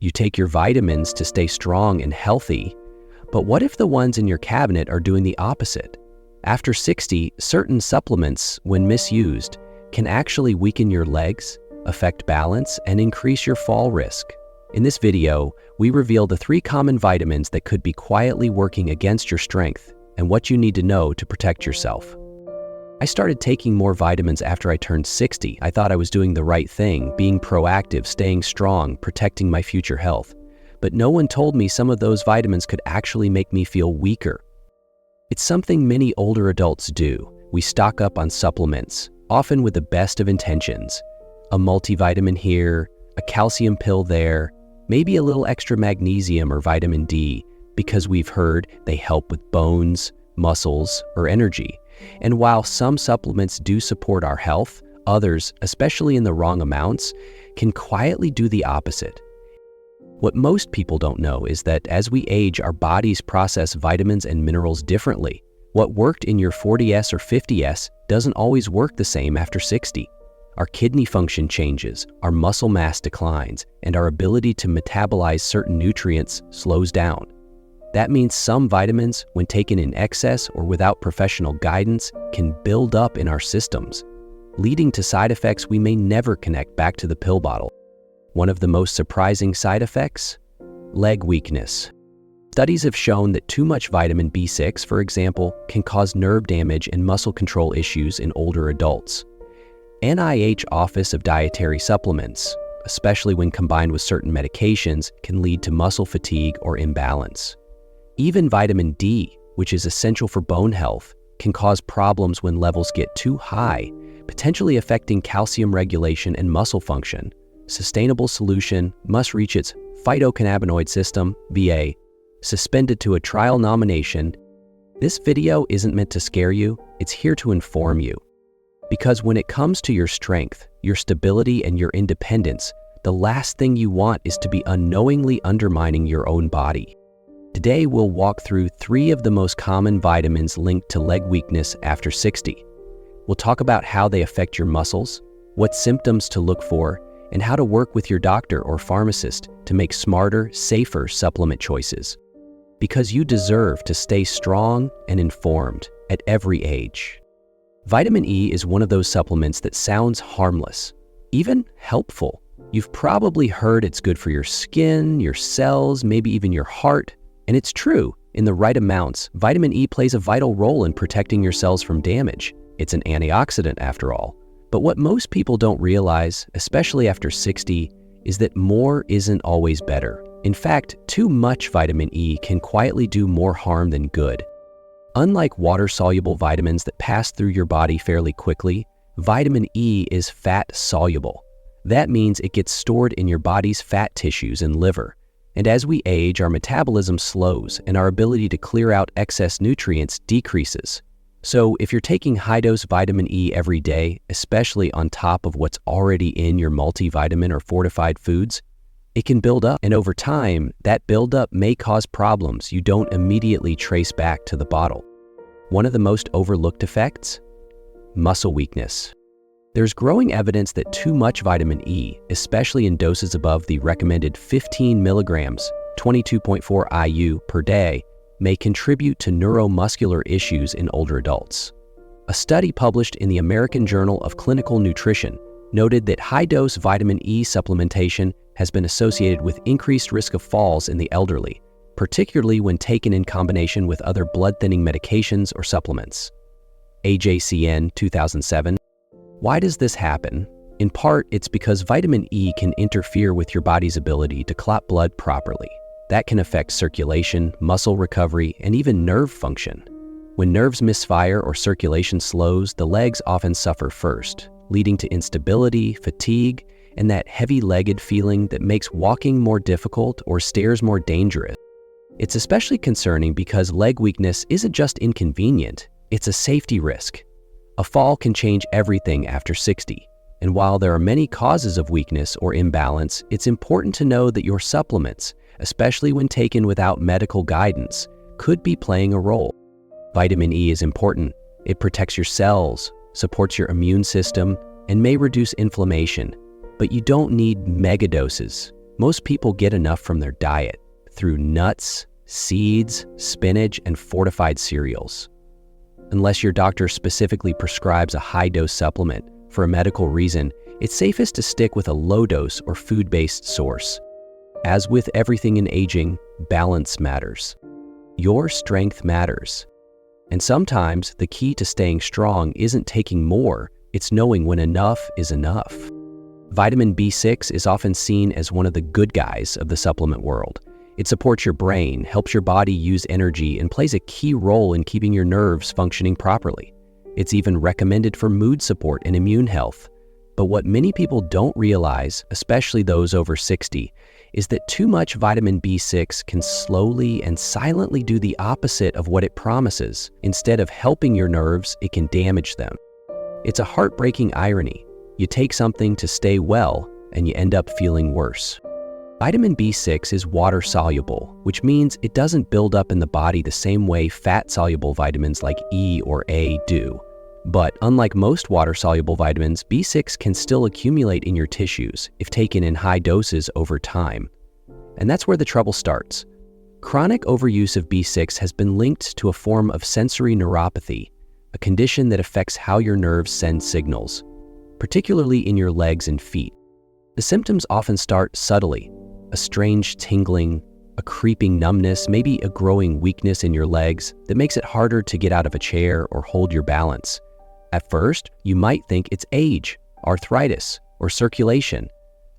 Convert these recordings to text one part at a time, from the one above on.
You take your vitamins to stay strong and healthy, but what if the ones in your cabinet are doing the opposite? After 60, certain supplements, when misused, can actually weaken your legs, affect balance, and increase your fall risk. In this video, we reveal the 3 common vitamins that could be quietly working against your strength and what you need to know to protect yourself. I started taking more vitamins after I turned 60. I thought I was doing the right thing, being proactive, staying strong, protecting my future health. But no one told me some of those vitamins could actually make me feel weaker. It's something many older adults do. We stock up on supplements, often with the best of intentions. A multivitamin here, a calcium pill there, maybe a little extra magnesium or vitamin D, because we've heard they help with bones, muscles, or energy. And while some supplements do support our health, others, especially in the wrong amounts, can quietly do the opposite. What most people don't know is that as we age, our bodies process vitamins and minerals differently. What worked in your 40s or 50s doesn't always work the same after 60. Our kidney function changes, our muscle mass declines, and our ability to metabolize certain nutrients slows down. That means some vitamins, when taken in excess or without professional guidance, can build up in our systems, leading to side effects we may never connect back to the pill bottle. One of the most surprising side effects? Leg weakness. Studies have shown that too much vitamin B6, for example, can cause nerve damage and muscle control issues in older adults. NIH Office of Dietary Supplements, especially when combined with certain medications, can lead to muscle fatigue or imbalance. Even vitamin D, which is essential for bone health, can cause problems when levels get too high, potentially affecting calcium regulation and muscle function. Sustainable solution must reach its phytocannabinoid system, VA, suspended to a trial nomination. This video isn't meant to scare you, it's here to inform you. Because when it comes to your strength, your stability, and your independence, the last thing you want is to be unknowingly undermining your own body. Today, we'll walk through 3 of the most common vitamins linked to leg weakness after 60. We'll talk about how they affect your muscles, what symptoms to look for, and how to work with your doctor or pharmacist to make smarter, safer supplement choices. Because you deserve to stay strong and informed at every age. Vitamin E is one of those supplements that sounds harmless, even helpful. You've probably heard it's good for your skin, your cells, maybe even your heart. And it's true, in the right amounts, vitamin E plays a vital role in protecting your cells from damage. It's an antioxidant after all. But what most people don't realize, especially after 60, is that more isn't always better. In fact, too much vitamin E can quietly do more harm than good. Unlike water-soluble vitamins that pass through your body fairly quickly, vitamin E is fat-soluble. That means it gets stored in your body's fat tissues and liver. And as we age, our metabolism slows and our ability to clear out excess nutrients decreases. So if you're taking high-dose vitamin E every day, especially on top of what's already in your multivitamin or fortified foods, it can build up. And over time, that buildup may cause problems you don't immediately trace back to the bottle. One of the most overlooked effects? Muscle weakness. There's growing evidence that too much vitamin E, especially in doses above the recommended 15 milligrams, 22.4 IU per day, may contribute to neuromuscular issues in older adults. A study published in the American Journal of Clinical Nutrition noted that high-dose vitamin E supplementation has been associated with increased risk of falls in the elderly, particularly when taken in combination with other blood-thinning medications or supplements. AJCN 2007. Why does this happen? In part, it's because vitamin E can interfere with your body's ability to clot blood properly. That can affect circulation, muscle recovery, and even nerve function. When nerves misfire or circulation slows, the legs often suffer first, leading to instability, fatigue, and that heavy-legged feeling that makes walking more difficult or stairs more dangerous. It's especially concerning because leg weakness isn't just inconvenient, it's a safety risk. A fall can change everything after 60, and while there are many causes of weakness or imbalance, it's important to know that your supplements, especially when taken without medical guidance, could be playing a role. Vitamin E is important. It protects your cells, supports your immune system, and may reduce inflammation, but you don't need megadoses. Most people get enough from their diet through nuts, seeds, spinach, and fortified cereals. Unless your doctor specifically prescribes a high-dose supplement for a medical reason, it's safest to stick with a low-dose or food-based source. As with everything in aging, balance matters. Your strength matters. And sometimes the key to staying strong isn't taking more, it's knowing when enough is enough. Vitamin B6 is often seen as one of the good guys of the supplement world. It supports your brain, helps your body use energy, and plays a key role in keeping your nerves functioning properly. It's even recommended for mood support and immune health. But what many people don't realize, especially those over 60, is that too much vitamin B6 can slowly and silently do the opposite of what it promises. Instead of helping your nerves, it can damage them. It's a heartbreaking irony. You take something to stay well, and you end up feeling worse. Vitamin B6 is water-soluble, which means it doesn't build up in the body the same way fat-soluble vitamins like E or A do. But unlike most water-soluble vitamins, B6 can still accumulate in your tissues if taken in high doses over time. And that's where the trouble starts. Chronic overuse of B6 has been linked to a form of sensory neuropathy, a condition that affects how your nerves send signals, particularly in your legs and feet. The symptoms often start subtly: a strange tingling, a creeping numbness, maybe a growing weakness in your legs that makes it harder to get out of a chair or hold your balance. At first, you might think it's age, arthritis, or circulation,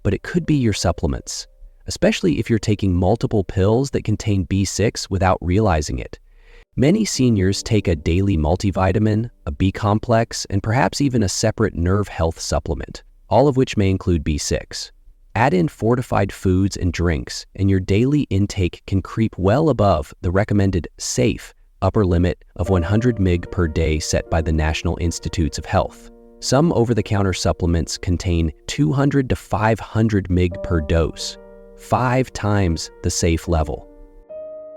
but it could be your supplements, especially if you're taking multiple pills that contain B6 without realizing it. Many seniors take a daily multivitamin, a B complex, and perhaps even a separate nerve health supplement, all of which may include B6. Add in fortified foods and drinks, and your daily intake can creep well above the recommended safe upper limit of 100 mg per day set by the National Institutes of Health. Some over-the-counter supplements contain 200 to 500 mg per dose, 5 times the safe level.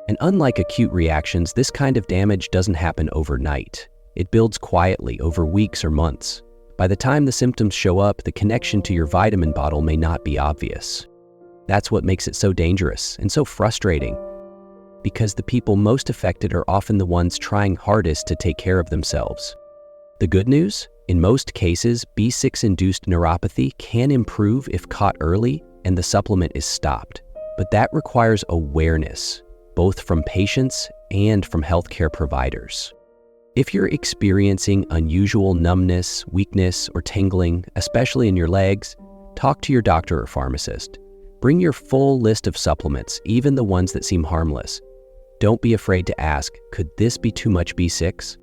And unlike acute reactions, this kind of damage doesn't happen overnight. It builds quietly over weeks or months. By the time the symptoms show up, the connection to your vitamin bottle may not be obvious. That's what makes it so dangerous and so frustrating, because the people most affected are often the ones trying hardest to take care of themselves. The good news? In most cases, B6-induced neuropathy can improve if caught early and the supplement is stopped. But that requires awareness, both from patients and from healthcare providers. If you're experiencing unusual numbness, weakness, or tingling, especially in your legs, talk to your doctor or pharmacist. Bring your full list of supplements, even the ones that seem harmless. Don't be afraid to ask, could this be too much B6?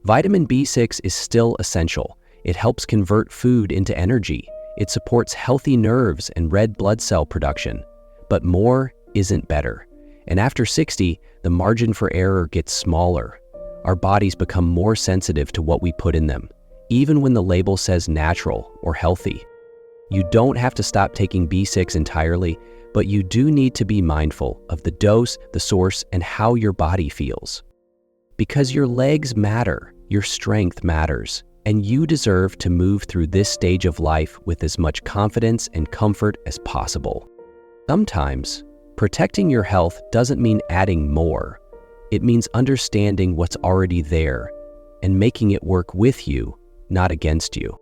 Vitamin B6 is still essential. It helps convert food into energy. It supports healthy nerves and red blood cell production. But more isn't better. And after 60, the margin for error gets smaller. Our bodies become more sensitive to what we put in them, even when the label says natural or healthy. You don't have to stop taking B6 entirely, but you do need to be mindful of the dose, the source, and how your body feels. Because your legs matter, your strength matters, and you deserve to move through this stage of life with as much confidence and comfort as possible. Sometimes, protecting your health doesn't mean adding more. It means understanding what's already there and making it work with you, not against you.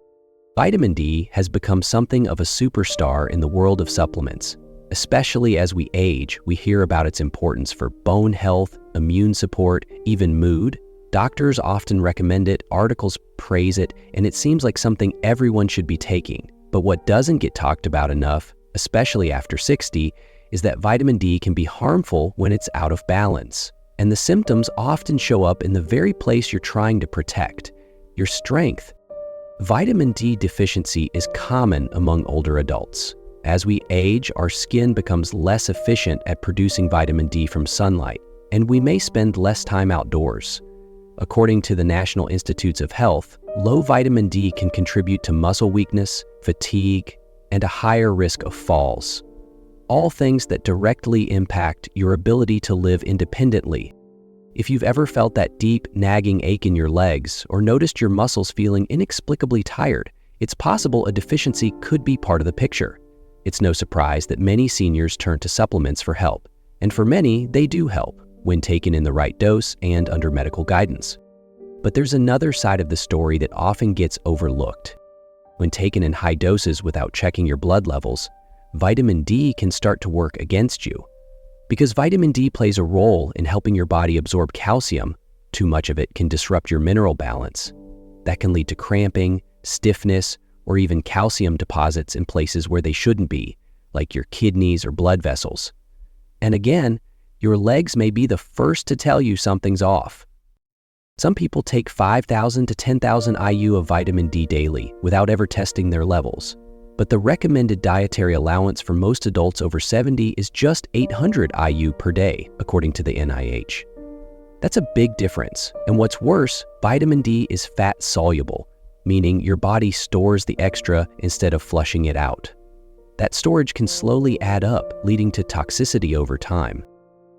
Vitamin D has become something of a superstar in the world of supplements. Especially as we age, we hear about its importance for bone health, immune support, even mood. Doctors often recommend it, articles praise it, and it seems like something everyone should be taking. But what doesn't get talked about enough, especially after 60, is that vitamin D can be harmful when it's out of balance. And the symptoms often show up in the very place you're trying to protect, your strength. Vitamin D deficiency is common among older adults. As we age, our skin becomes less efficient at producing vitamin D from sunlight, and we may spend less time outdoors. According to the National Institutes of Health, low vitamin D can contribute to muscle weakness, fatigue, and a higher risk of falls. All things that directly impact your ability to live independently. If you've ever felt that deep, nagging ache in your legs or noticed your muscles feeling inexplicably tired, it's possible a deficiency could be part of the picture. It's no surprise that many seniors turn to supplements for help, and for many, they do help when taken in the right dose and under medical guidance. But there's another side of the story that often gets overlooked. When taken in high doses without checking your blood levels, vitamin D can start to work against you. Because vitamin D plays a role in helping your body absorb calcium, too much of it can disrupt your mineral balance. That can lead to cramping, stiffness, or even calcium deposits in places where they shouldn't be, like your kidneys or blood vessels. And again, your legs may be the first to tell you something's off. Some people take 5,000 to 10,000 IU of vitamin D daily without ever testing their levels. But the recommended dietary allowance for most adults over 70 is just 800 IU per day, according to the NIH. That's a big difference. And what's worse, vitamin D is fat soluble, meaning your body stores the extra instead of flushing it out. That storage can slowly add up, leading to toxicity over time.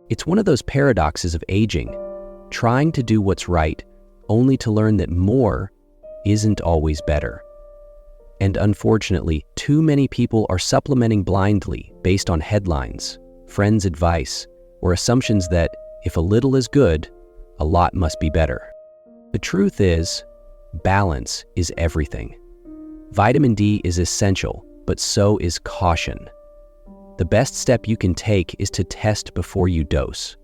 It's one of those paradoxes of aging, trying to do what's right, only to learn that more isn't always better. And unfortunately, too many people are supplementing blindly based on headlines, friends' advice, or assumptions that if a little is good, a lot must be better. The truth is, balance is everything. Vitamin D is essential, but so is caution. The best step you can take is to test before you dose.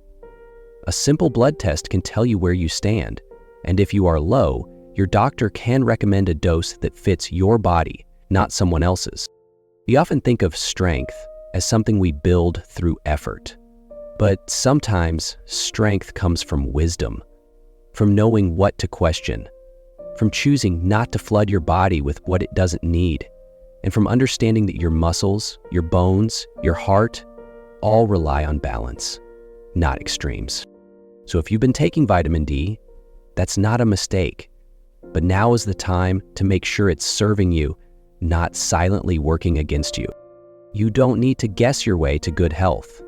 A simple blood test can tell you where you stand, and if you are low, your doctor can recommend a dose that fits your body, not someone else's. We often think of strength as something we build through effort. But sometimes strength comes from wisdom, from knowing what to question, from choosing not to flood your body with what it doesn't need, and from understanding that your muscles, your bones, your heart, all rely on balance, not extremes. So if you've been taking vitamin D, that's not a mistake. But now is the time to make sure it's serving you, not silently working against you. You don't need to guess your way to good health.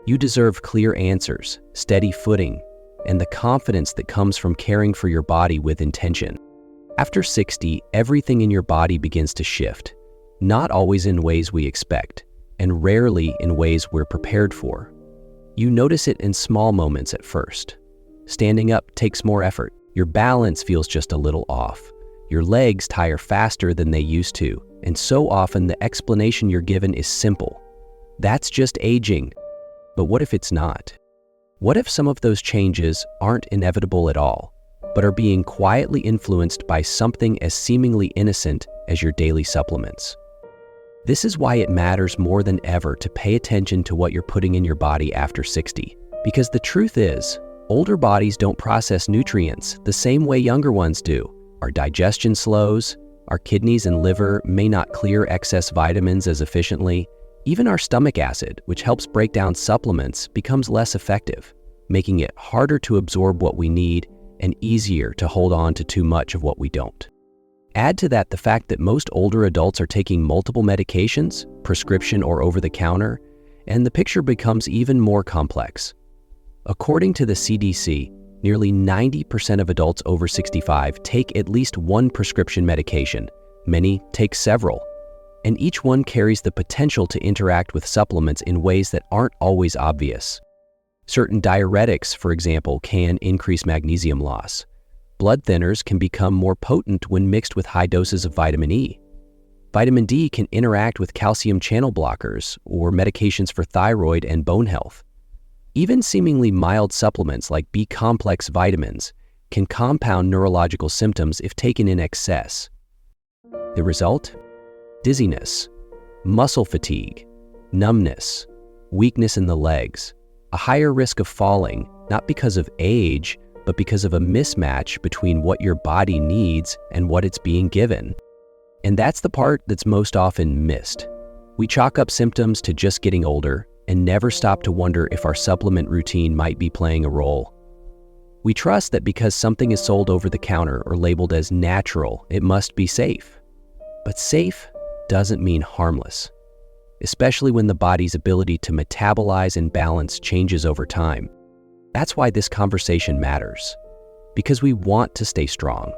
You deserve clear answers, steady footing, and the confidence that comes from caring for your body with intention. After 60, everything in your body begins to shift, not always in ways we expect, and rarely in ways we're prepared for. You notice it in small moments at first. Standing up takes more effort. Your balance feels just a little off. Your legs tire faster than they used to, and so often the explanation you're given is simple. That's just aging. But what if it's not? What if some of those changes aren't inevitable at all, but are being quietly influenced by something as seemingly innocent as your daily supplements? This is why it matters more than ever to pay attention to what you're putting in your body after 60. Because the truth is, older bodies don't process nutrients the same way younger ones do. Our digestion slows, our kidneys and liver may not clear excess vitamins as efficiently. Even our stomach acid, which helps break down supplements, becomes less effective, making it harder to absorb what we need and easier to hold on to too much of what we don't. Add to that the fact that most older adults are taking multiple medications, prescription or over-the-counter, and the picture becomes even more complex. According to the CDC, nearly 90% of adults over 65 take at least one prescription medication. Many take several. And each one carries the potential to interact with supplements in ways that aren't always obvious. Certain diuretics, for example, can increase magnesium loss. Blood thinners can become more potent when mixed with high doses of vitamin E. Vitamin D can interact with calcium channel blockers or medications for thyroid and bone health. Even seemingly mild supplements like B-complex vitamins can compound neurological symptoms if taken in excess. The result? Dizziness, muscle fatigue, numbness, weakness in the legs, a higher risk of falling, not because of age, but because of a mismatch between what your body needs and what it's being given. And that's the part that's most often missed. We chalk up symptoms to just getting older and never stop to wonder if our supplement routine might be playing a role. We trust that because something is sold over the counter or labeled as natural, it must be safe. But safe doesn't mean harmless, especially when the body's ability to metabolize and balance changes over time. That's why this conversation matters, because we want to stay strong.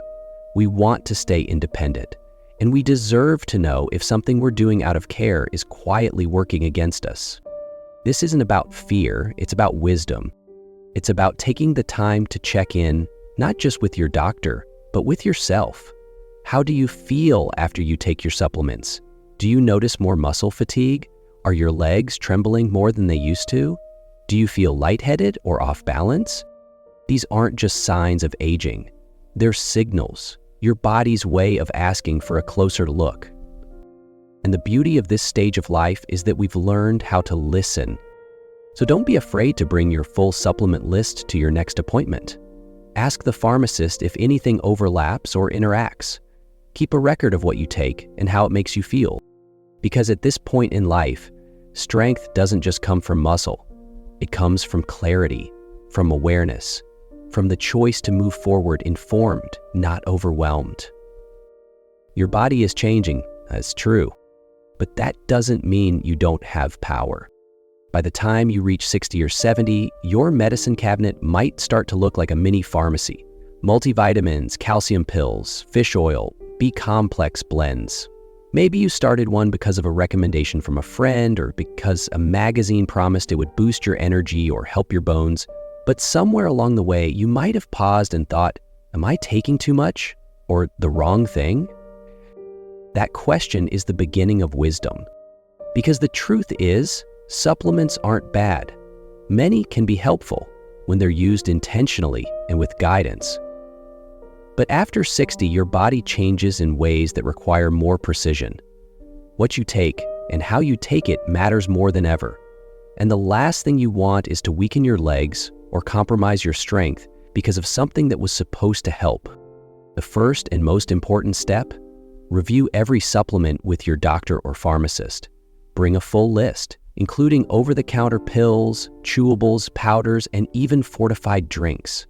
We want to stay independent, And we deserve to know if something we're doing out of care is quietly working against us. This isn't about fear, it's about wisdom. It's about taking the time to check in, not just with your doctor, but with yourself. How do you feel after you take your supplements? Do you notice more muscle fatigue? Are your legs trembling more than they used to? Do you feel lightheaded or off balance? These aren't just signs of aging. They're signals, your body's way of asking for a closer look. And the beauty of this stage of life is that we've learned how to listen. So don't be afraid to bring your full supplement list to your next appointment. Ask the pharmacist if anything overlaps or interacts. Keep a record of what you take and how it makes you feel. Because at this point in life, strength doesn't just come from muscle. It comes from clarity, from awareness, from the choice to move forward informed, not overwhelmed. Your body is changing, that's true, but that doesn't mean you don't have power. By the time you reach 60 or 70, your medicine cabinet might start to look like a mini pharmacy. Multivitamins, calcium pills, fish oil, B-complex blends. Maybe you started one because of a recommendation from a friend or because a magazine promised it would boost your energy or help your bones. But somewhere along the way, you might have paused and thought, am I taking too much or the wrong thing? That question is the beginning of wisdom. Because the truth is, supplements aren't bad. Many can be helpful when they're used intentionally and with guidance. But after 60, your body changes in ways that require more precision. What you take and how you take it matters more than ever. And the last thing you want is to weaken your legs or compromise your strength because of something that was supposed to help. The first and most important step, review every supplement with your doctor or pharmacist. Bring a full list, including over-the-counter pills, chewables, powders, and even fortified drinks.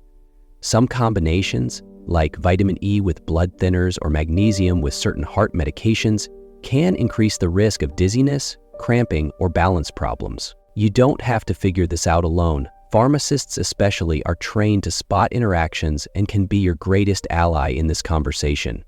Some combinations, like vitamin E with blood thinners or magnesium with certain heart medications, can increase the risk of dizziness, cramping, or balance problems. You don't have to figure this out alone. Pharmacists especially are trained to spot interactions and can be your greatest ally in this conversation.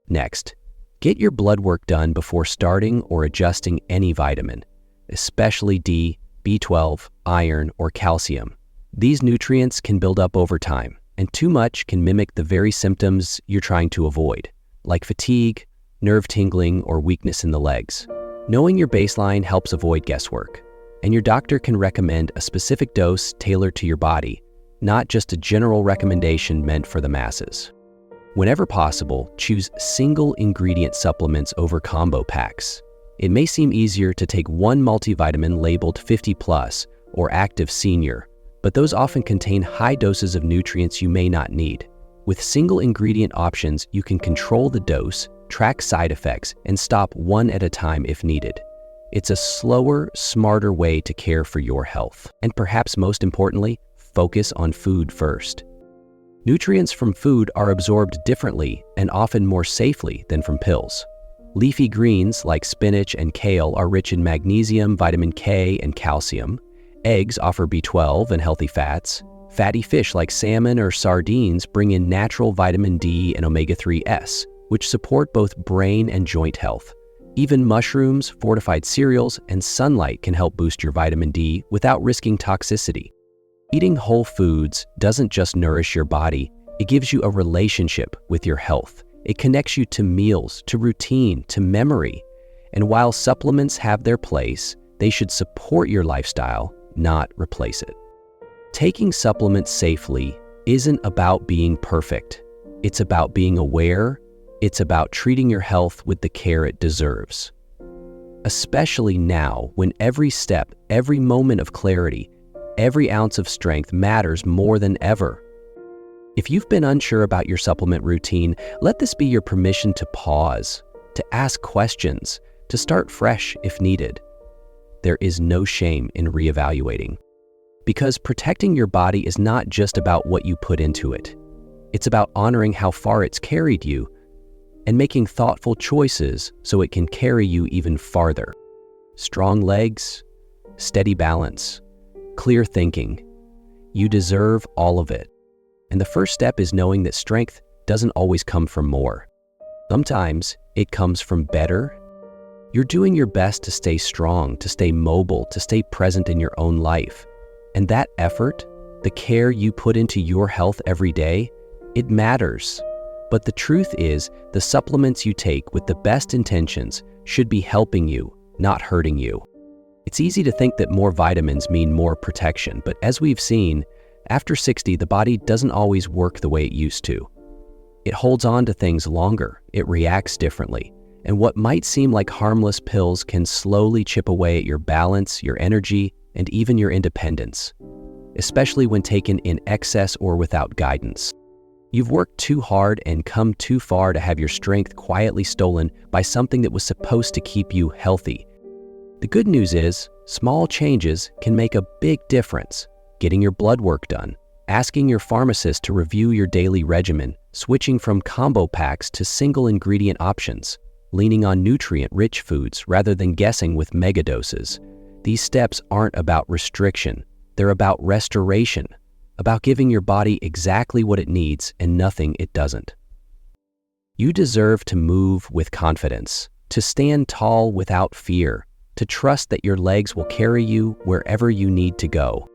Next, get your blood work done before starting or adjusting any vitamin, especially D, B12, iron, or calcium. These nutrients can build up over time, and too much can mimic the very symptoms you're trying to avoid, like fatigue, nerve tingling, or weakness in the legs. Knowing your baseline helps avoid guesswork, and your doctor can recommend a specific dose tailored to your body, not just a general recommendation meant for the masses. Whenever possible, choose single-ingredient supplements over combo packs. It may seem easier to take one multivitamin labeled 50+ or Active Senior, but those often contain high doses of nutrients you may not need. With single-ingredient options, you can control the dose, track side effects, and stop one at a time if needed. It's a slower, smarter way to care for your health. And perhaps most importantly, focus on food first. Nutrients from food are absorbed differently and often more safely than from pills. Leafy greens like spinach and kale are rich in magnesium, vitamin K, and calcium. Eggs offer B12 and healthy fats. Fatty fish like salmon or sardines bring in natural vitamin D and omega-3s, which support both brain and joint health. Even mushrooms, fortified cereals, and sunlight can help boost your vitamin D without risking toxicity. Eating whole foods doesn't just nourish your body, it gives you a relationship with your health. It connects you to meals, to routine, to memory. And while supplements have their place, they should support your lifestyle, not replace it. Taking supplements safely isn't about being perfect. It's about being aware. It's about treating your health with the care it deserves. Especially now, when every step, every moment of clarity, every ounce of strength matters more than ever. If you've been unsure about your supplement routine, let this be your permission to pause, to ask questions, to start fresh if needed. There is no shame in reevaluating. Because protecting your body is not just about what you put into it. It's about honoring how far it's carried you and making thoughtful choices so it can carry you even farther. Strong legs, steady balance, clear thinking. You deserve all of it. And the first step is knowing that strength doesn't always come from more. Sometimes it comes from better. You're doing your best to stay strong, to stay mobile, to stay present in your own life. And that effort, the care you put into your health every day, it matters. But the truth is, the supplements you take with the best intentions should be helping you, not hurting you. It's easy to think that more vitamins mean more protection, but as we've seen, after 60, the body doesn't always work the way it used to. It holds on to things longer, it reacts differently, and what might seem like harmless pills can slowly chip away at your balance, your energy, and even your independence, especially when taken in excess or without guidance. You've worked too hard and come too far to have your strength quietly stolen by something that was supposed to keep you healthy. The good news is, small changes can make a big difference. Getting your blood work done, asking your pharmacist to review your daily regimen, switching from combo packs to single ingredient options, leaning on nutrient-rich foods rather than guessing with megadoses. These steps aren't about restriction, they're about restoration, about giving your body exactly what it needs and nothing it doesn't. You deserve to move with confidence, to stand tall without fear, to trust that your legs will carry you wherever you need to go.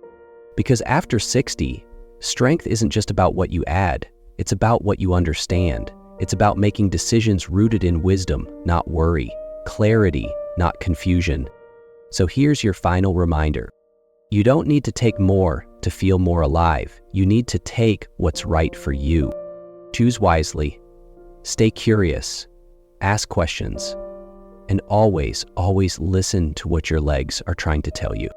Because after 60, strength isn't just about what you add, it's about what you understand. It's about making decisions rooted in wisdom, not worry, clarity, not confusion. So here's your final reminder. You don't need to take more to feel more alive. You need to take what's right for you. Choose wisely, stay curious, ask questions, and always listen to what your legs are trying to tell you.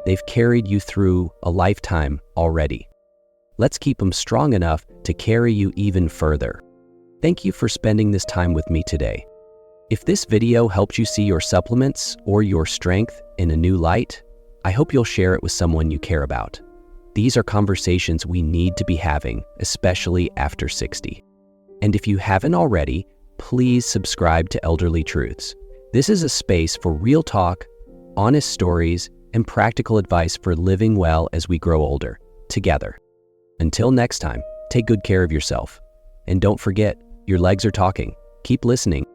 They've carried you through a lifetime already. Let's keep them strong enough to carry you even further. Thank you for spending this time with me today. If this video helped you see your supplements or your strength in a new light, I hope you'll share it with someone you care about. These are conversations we need to be having, especially after 60. And if you haven't already, please subscribe to Elderly Truths. This is a space for real talk, honest stories, and practical advice for living well as we grow older, together. Until next time, take good care of yourself. And don't forget, your legs are talking. Keep listening.